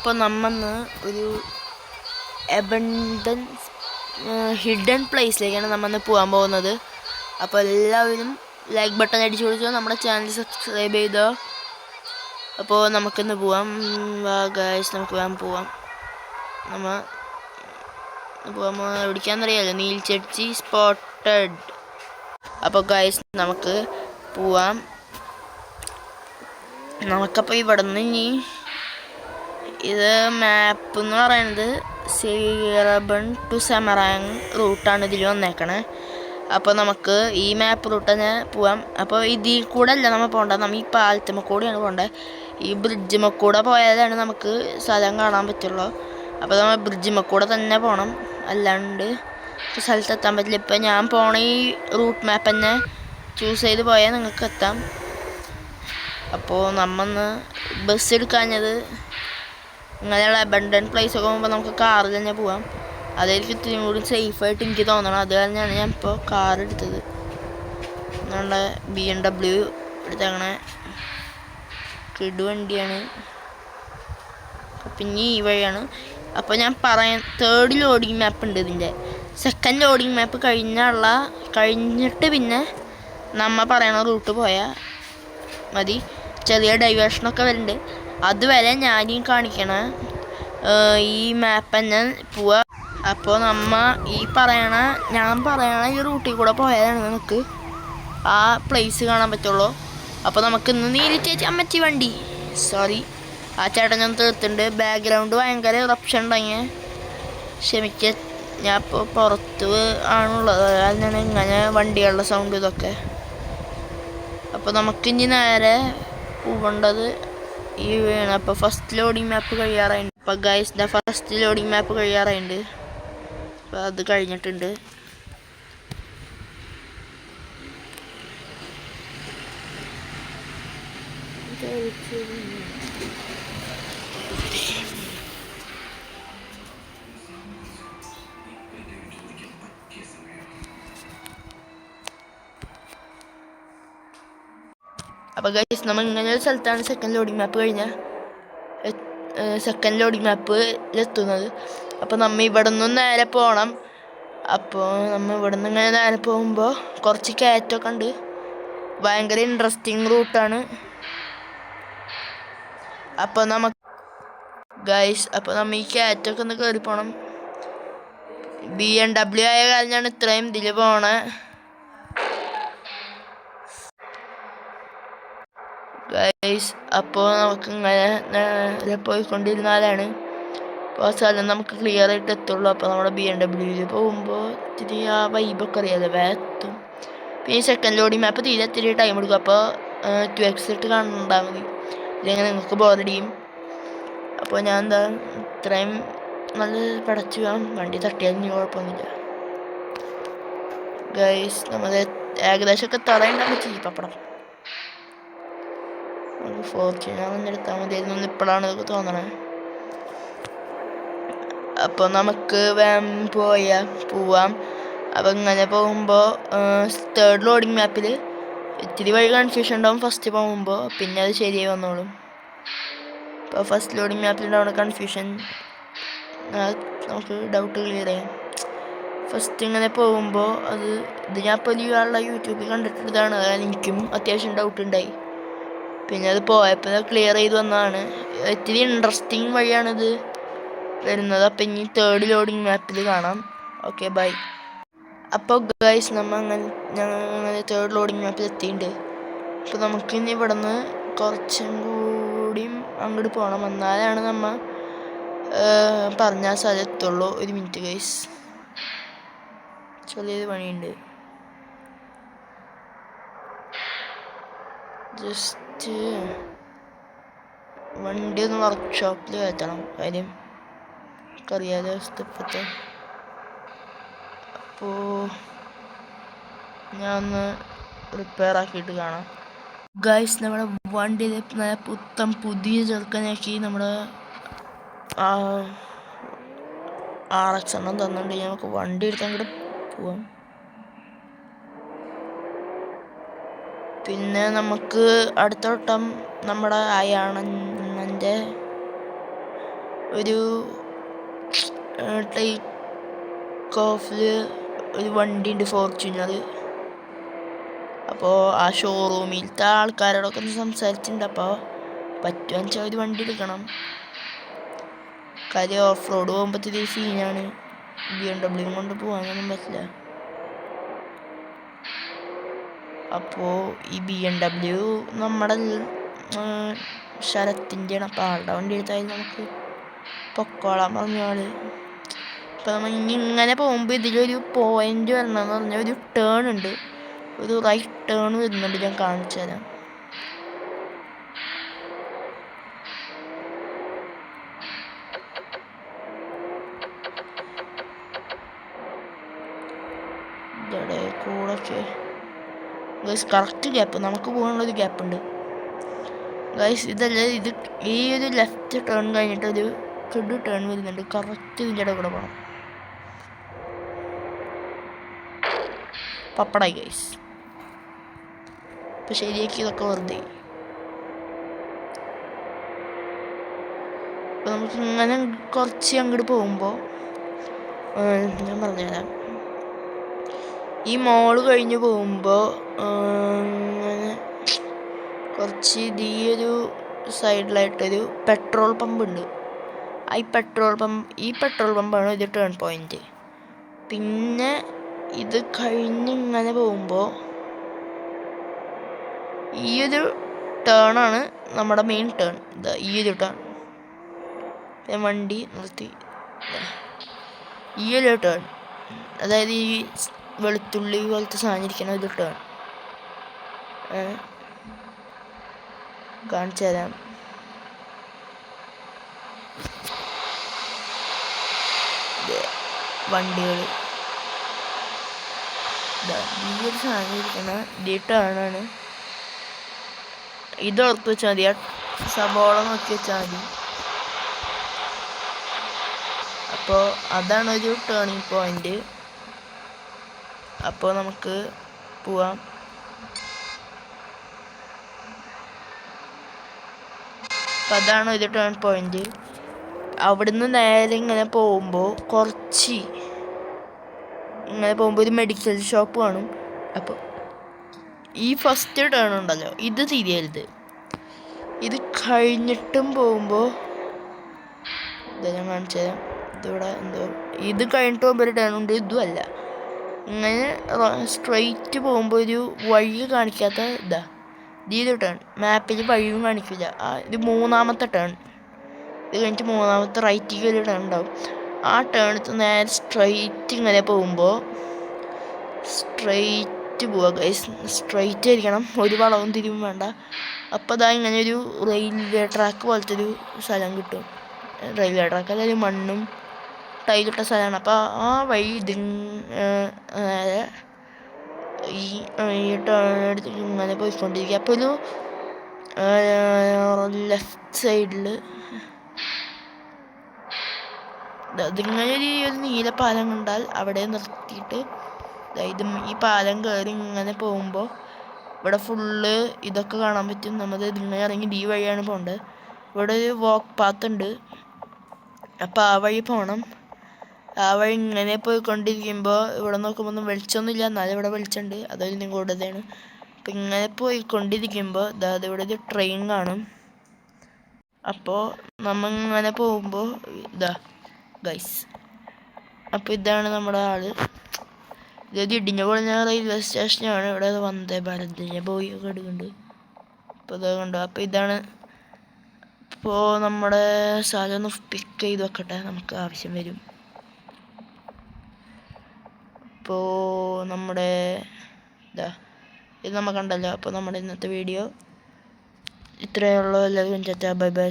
അപ്പോൾ നമ്മന്ന് ഒരു abundance hidden പ്ലേസിലേക്കാണ് നമ്മന്ന് പോകാൻ പോകുന്നത്. അപ്പോൾ എല്ലാവരും ലൈക്ക് ബട്ടൺ അടിച്ചു കൊടുത്തോ, നമ്മുടെ ചാനൽ സബ്സ്ക്രൈബ് ചെയ്തോ. അപ്പോൾ നമുക്കിന്ന് പോവാം. ഗൈസ് നമുക്ക് പോവാം. നമ്മൾ എവിടേക്കാണെന്നറിയാമല്ലോ, നീൽച്ചെട്ടി സ്പോട്ടഡ്. അപ്പോൾ ഗൈസ് നമുക്ക് പോവാം. നമുക്കപ്പോൾ ഇവിടെ നിന്ന് ഇനി ഇത് മാപ്പ് എന്ന് പറയുന്നത് സീറബൺ ടു സെമറാങ് റൂട്ടാണ് ഇതിൽ വന്നേക്കണേ. അപ്പോൾ നമുക്ക് ഈ മാപ്പ് റൂട്ട് തന്നെ പോവാം. അപ്പോൾ ഇതിൽ കൂടെ അല്ല നമ്മൾ പോകേണ്ടത്, നമ്മൾ ഈ പാലത്തുമ്മ കൂടെയാണ് പോകേണ്ടത്. ഈ ബ്രിഡ്ജിമ്മ കൂടെ പോയാലാണ് നമുക്ക് സ്ഥലം കാണാൻ പറ്റുള്ളൂ. അപ്പോൾ നമ്മൾ ബ്രിഡ്ജിമ്മ കൂടെ തന്നെ പോകണം, അല്ലാണ്ട് സ്ഥലത്തെത്താൻ പറ്റില്ല. ഇപ്പം ഞാൻ പോണ ഈ റൂട്ട് മാപ്പ് തന്നെ ചൂസ് ചെയ്ത് പോയാൽ നിങ്ങൾക്ക് എത്താം. അപ്പോൾ നമ്മന്ന് ബസ് എടുക്കാഞ്ഞത് ഇങ്ങനെയുള്ള അബണ്ടൻറ്റ് പ്ലേസൊക്കെ പോകുമ്പോൾ നമുക്ക് കാറിൽ തന്നെ പോവാം. അതായിരിക്കും ഇത്തിരി കൂടി സേഫായിട്ട് എനിക്ക് തോന്നണം. അത് കാരണമാണ് ഞാൻ ഇപ്പോൾ കാർ എടുത്തത്. നമ്മുടെ BMW എടുത്തങ്ങനെ കിഡ് വണ്ടിയാണ്. പിന്നെ ഈ വഴിയാണ്. അപ്പോൾ ഞാൻ പറയാൻ തേർഡ് ലോഡിങ് മാപ്പ് ഉണ്ട് ഇതിൻ്റെ. സെക്കൻഡ് ലോഡിങ് മാപ്പ് കഴിഞ്ഞിട്ട് പിന്നെ നമ്മ പറയണ റൂട്ട് പോയാൽ മതി. ചെറിയ ഡൈവേഷനൊക്കെ വരുന്നുണ്ട്, അതുവരെ ഞാനീ കാണിക്കണ ഈ മാപ്പ് തന്നെ പോവാ. അപ്പോൾ ഞാൻ പറയണ ഈ റൂട്ടിൽ കൂടെ പോയാലാണ് നമുക്ക് ആ പ്ലേസ് കാണാൻ പറ്റുള്ളൂ. അപ്പോൾ നമുക്ക് ഇന്ന് നീലിച്ചേച്ചി അമ്മച്ചി വണ്ടി, സോറി ആ ചേട്ടൻ ഞാൻ തീർത്തുണ്ട്. ബാക്ക്ഗ്രൗണ്ട് ഭയങ്കര ഇറപ്ഷൻ ഉണ്ടെങ്കിൽ ക്ഷമിക്കുക, ഞാൻ ഇപ്പോൾ പുറത്ത് ആണുള്ളത്, അതിനാണ് ഇങ്ങനെ വണ്ടികളുടെ സൗണ്ട് ഇതൊക്കെ. അപ്പോൾ നമുക്കിനി നേരെ പോകേണ്ടത് ഈ വീണ്. അപ്പോൾ ഫസ്റ്റ് ലോഡിങ് മാപ്പ് കഴിയാറായിട്ടുണ്ട്. അപ്പോൾ ഗൈസ് ഫസ്റ്റ് ലോഡിങ് മാപ്പ് കഴിയാറായിട്ടുണ്ട്. അപ്പോൾ അത് കഴിഞ്ഞിട്ടുണ്ട്. അപ്പോൾ ഗൈസ് നമ്മൾ ഇങ്ങനെ ഒരു സ്ഥലത്താണ് സെക്കൻഡ് ലോഡിങ് മാപ്പ് കഴിഞ്ഞാൽ സെക്കൻഡ് ലോഡിങ് മാപ്പിലെത്തുന്നത്. അപ്പോൾ നമ്മൾ ഇവിടെ നിന്നും നേരെ പോകണം. അപ്പോൾ നമ്മൾ ഇവിടെ നിന്ന് ഇങ്ങനെ നേരെ പോകുമ്പോൾ കുറച്ച് കയറ്റമൊക്കെ ഉണ്ട്. ഭയങ്കര ഇൻട്രസ്റ്റിംഗ് റൂട്ടാണ്. അപ്പോൾ നമ്മൾ ഈ കയറ്റമൊക്കെ ഒന്ന് കയറി പോകണം. BMW ആയ കാരണമാണ് ഇത്രയും ഇതിൽ പോണേ. ഗൈസ് അപ്പോൾ നമുക്ക് ഇങ്ങനെ നേരെ പോയിക്കൊണ്ടിരുന്നാലാണ് അപ്പോൾ ആ സ്ഥലം നമുക്ക് ക്ലിയർ ആയിട്ട് എത്തുള്ളൂ. അപ്പോൾ നമ്മുടെ BMW പോകുമ്പോൾ ഇത്തിരി ആ വൈബൊക്കെ അറിയാതെ എത്തും. പിന്നെ ഈ സെക്കൻഡ് ലോഡിങ് മാപ്പ് തീരെ ഇത്തിരി ടൈം എടുക്കും. അപ്പോൾ 2x ഇട്ട് കാണണ്ടാൽ മതി, ഇല്ലെങ്കിൽ നിങ്ങൾക്ക് ബോറടിയും. അപ്പോൾ ഞാൻ ഇത്രയും നല്ല പടച്ചു വണ്ടി തട്ടിയാൽ ഇനി കുഴപ്പമൊന്നുമില്ല. ഗൈസ് നമ്മൾ ഏകദേശമൊക്കെ തടയുണ്ടാകും ചീപ്പപ്പടം. ഫോർച്യൂണർ എടുത്താൽ മതിയായിരുന്നു, ഇപ്പോഴാണ് ഇതൊക്കെ തോന്നണേ. അപ്പോൾ നമുക്ക് പോവാം. അപ്പോൾ ഇങ്ങനെ പോകുമ്പോൾ തേർഡ് ലോഡിങ് മാപ്പിൽ ഇത്തിരി വഴി കൺഫ്യൂഷൻ ഉണ്ടാവും ഫസ്റ്റ് പോകുമ്പോൾ, പിന്നെ അത് ശരിയായി വന്നോളും. അപ്പോൾ ഫസ്റ്റ് ലോഡിങ് മാപ്പിലുണ്ടാവുന്ന കൺഫ്യൂഷൻ നമുക്ക് ഡൗട്ട് ക്ലിയർ ചെയ്യാം. ഫസ്റ്റ് ഇങ്ങനെ പോകുമ്പോൾ ഇത് ഞാൻ ഇപ്പോൾ യൂട്യൂബിൽ കണ്ടിട്ടതാണ്, അതായത് എനിക്കും അത്യാവശ്യം ഡൗട്ട് ഉണ്ടായി. പിന്നെ അത് പോയപ്പോൾ ക്ലിയർ ചെയ്ത് വന്നതാണ്. ഇത്തിരി ഇൻട്രസ്റ്റിംഗ് വഴിയാണിത് വരുന്നത്. അപ്പം ഇനി തേർഡ് ലോഡിങ് മാപ്പിൽ കാണാം. Okay bye. അപ്പോൾ ഗൈസ് ഞങ്ങൾ തേർഡ് ലോഡിങ് മാപ്പിൽ എത്തിയിട്ടുണ്ട്. അപ്പോൾ നമുക്കിനി ഇവിടെ നിന്ന് കുറച്ചും കൂടിയും അങ്ങോട്ട് പോകണം, എന്നാലാണ് നമ്മൾ പറഞ്ഞ സ്ഥലം എത്തുള്ളൂ. ഒരു മിനിറ്റ് ഗൈസ്, ചെറിയൊരു പണിയുണ്ട്. ജസ്റ്റ് വണ്ടി ഒന്ന് വർക്ക്ഷോപ്പിൽ കയറ്റണം, കാര്യം അറിയാതെ ഇഷ്ടപ്പെട്ട. അപ്പോൾ ഞാൻ ഒന്ന് റിപ്പയർ ആക്കിയിട്ട് കാണാം. ഗൈസ് നമ്മുടെ വണ്ടിയിൽ പുതിയ ചെറുക്കനാക്കി നമ്മുടെ RX എണ്ണം തന്നിട്ടുണ്ട്. നമുക്ക് വണ്ടി എടുത്ത് അങ്ങോട്ട് പോവാം. പിന്നെ നമുക്ക് അടുത്ത വട്ടം നമ്മുടെ അയാണൻ്റെ ഒരു ടേക്ക് ഓഫിൽ ഒരു വണ്ടി ഉണ്ട്, ഫോർച്യൂണർ. അപ്പോൾ ആ ഷോറൂമിലത്തെ ആൾക്കാരോടൊക്കെ ഒന്ന് സംസാരിച്ചിട്ടുണ്ട്. അപ്പോൾ പറ്റുമെന്ന് വെച്ചാൽ ഒരു വണ്ടി എടുക്കണം. കാര്യം ഓഫ് റോഡ് പോകുമ്പോഴത്തേക്ക് സീനാണ്. BMW കൊണ്ട് പോകാനൊന്നും പറ്റില്ല. അപ്പോൾ ഈ BMW നമ്മുടെ ശരത്തിൻ്റെയാണ്. അപ്പോൾ ആളുടെ വണ്ടി എടുത്താലും നമുക്ക് പൊക്കോളാൻ പറഞ്ഞാൽ. അപ്പോൾ നമ്മൾ ഇങ്ങനെ പോകുമ്പോൾ ഇതിലൊരു പോയിന്റ് വരണമെന്ന് പറഞ്ഞാൽ ഒരു ടേൺ ഉണ്ട്, ഒരു റൈറ്റ് ടേൺ വരുന്നുണ്ട്. ഞാൻ കാണിച്ചു തരാം. ഇവിടെ കൂടൊക്കെ ഗൈസ് കറക്റ്റ് ഗ്യാപ്പ്, നമുക്ക് പോകാനുള്ളൊരു ഗ്യാപ്പുണ്ട് ഗൈസ്. ഇതല്ല, ഇത് ഈ ഒരു ലെഫ്റ്റ് ടേൺ കഴിഞ്ഞിട്ട് ഒരു ചെടു ടേൺ വരുന്നുണ്ട്. കറക്റ്റ് ഇതിൻ്റെ ഇടയിൽ കൂടെ പോകണം. പപ്പടായി ഗൈസ്. ഇപ്പം ശരിയാക്കി ഇതൊക്കെ വെറുതെ. അപ്പം നമുക്ക് ഇങ്ങനെ കുറച്ച് അങ്ങോട്ട് പോകുമ്പോൾ ഞാൻ പറഞ്ഞുതരാം. ഈ മോള് കഴിഞ്ഞ് പോകുമ്പോൾ അങ്ങനെ കുറച്ച് ഈ ഒരു സൈഡിലായിട്ടൊരു പെട്രോൾ പമ്പ് ഉണ്ട്. ഈ പെട്രോൾ പമ്പാണ് ഇത് ടേൺ പോയിന്റ്. പിന്നെ ഇത് കഴിഞ്ഞ് ഇങ്ങനെ പോകുമ്പോൾ ഈ ഒരു ടേണാണ് നമ്മുടെ മെയിൻ ടേൺ. ഈ ഒരു ടേൺ വണ്ടി നിർത്തി. ഈ ഒരു ടേൺ, അതായത് ഈ വെളുത്തുള്ളി പോലത്തെ സാധനം ഇരിക്കുന്ന ഒരു ടേൺ കാണിച്ചു തരാം. വണ്ടികൾ ഈ ഒരു സാധനം ഇരിക്കുന്ന ഈ ടേണാണ്. ഇത് ഓർത്ത് വെച്ചാൽ മതി, സബോള നോക്കി വെച്ചാൽ മതി. അപ്പോൾ അതാണ് ഒരു ടേണിങ് പോയിന്റ്. അപ്പോൾ നമുക്ക് പോവാം. അപ്പം അതാണ് ഒരു ടേൺ പോയിന്റ്. അവിടുന്ന് നേരെ ഇങ്ങനെ പോകുമ്പോൾ ഒരു മെഡിക്കൽ ഷോപ്പ് കാണും. അപ്പോൾ ഈ ഫസ്റ്റ് ടേൺ ഉണ്ടല്ലോ, ഇത് തിരിയരുത്. ഇത് കഴിഞ്ഞിട്ടും പോകുമ്പോൾ ഞാൻ കാണിച്ചു തരാം. ഇതിവിടെ എന്തോ ഇത് കഴിഞ്ഞിട്ട് പോകുമ്പോൾ ഒരു ടേൺ ഉണ്ട്, ഇതും അല്ല. ഇങ്ങനെ സ്ട്രെയിറ്റ് പോകുമ്പോൾ ഒരു വഴി കാണിക്കാത്ത ഇത് ടേൺ. മാപ്പിൽ വഴിയും കാണിക്കില്ല. ഇത് മൂന്നാമത്തെ ടേൺ. ഇത് കഴിഞ്ഞിട്ട് മൂന്നാമത്തെ റൈറ്റിലേക്ക് ഒരു ടേൺ ഉണ്ടാവും. ആ ടേണിൽ നേരെ സ്ട്രെയിറ്റ് ഇങ്ങനെ പോകുമ്പോൾ സ്ട്രെയിറ്റ് പോവുക ഗൈസ്. സ്ട്രെയിറ്റ് ആയിരിക്കണം, ഒരു വളവും തിരിവും വേണ്ട. അപ്പോൾ അതാ ഇങ്ങനെ ഒരു റെയിൽവേ ട്രാക്ക് പോലത്തെ ഒരു സ്ഥലം കിട്ടും. റെയിൽവേ ട്രാക്ക് അതായത് മണ്ണും ടൈലിട്ട സ്ഥലമാണ്. അപ്പോൾ ആ വഴി നേരെ ഈ ടേൺ എടുത്ത് ഇങ്ങനെ പോയിക്കൊണ്ടിരിക്കുക. അപ്പോൾ ഒരു ലെഫ്റ്റ് സൈഡിൽ ഇതിങ്ങനെ ഒരു നീല പാലം കണ്ടാൽ അവിടെ നിർത്തിയിട്ട് ഈ പാലം കയറി ഇങ്ങനെ പോകുമ്പോൾ ഇവിടെ ഫുള്ള് ഇതൊക്കെ കാണാൻ പറ്റും. നമ്മൾ ഇതിങ്ങനെ ഇറങ്ങി ഈ വഴിയാണ് പോകേണ്ടത്. ഇവിടെ ഒരു വാക്ക് പാത്ത് ഉണ്ട്, അപ്പോൾ ആ വഴി പോകണം. ആ വഴി ഇങ്ങനെ പോയിക്കൊണ്ടിരിക്കുമ്പോൾ ഇവിടെ നോക്കുമ്പോൾ ഒന്നും വെളിച്ചമൊന്നുമില്ല, എന്നാലും ഇവിടെ വെളിച്ചമുണ്ട്, അതൊരു കൂടുതലാണ്. അപ്പം ഇങ്ങനെ പോയിക്കൊണ്ടിരിക്കുമ്പോൾ ഇവിടെ ഒരു ട്രെയിൻ കാണും. അപ്പോൾ നമ്മൾ ഇങ്ങനെ പോകുമ്പോൾ ഗൈസ്, അപ്പോൾ ഇതാണ് നമ്മുടെ ആള്. ഇത് ഇടിഞ്ഞ പൊളിഞ്ഞ റെയിൽവേ സ്റ്റേഷനാണ്. ഇവിടെ വന്ദേ ഭാരതിൻ്റെ ബോയൊക്കെ എടുക്കുന്നുണ്ട്. അപ്പോൾ ഇത് കണ്ടു. അപ്പോൾ ഇതാണ്. ഇപ്പോൾ നമ്മുടെ സാധനം ഒന്ന് പിക്ക് ചെയ്ത് വെക്കട്ടെ, നമുക്ക് ആവശ്യം വരും. അപ്പോൾ നമ്മുടെ ഇത് നമ്മൾ കണ്ടല്ലോ. അപ്പോൾ നമ്മുടെ ഇന്നത്തെ വീഡിയോ ഇത്രയേ ഉള്ളൂ. എല്ലാവരും ബൈ ബൈ.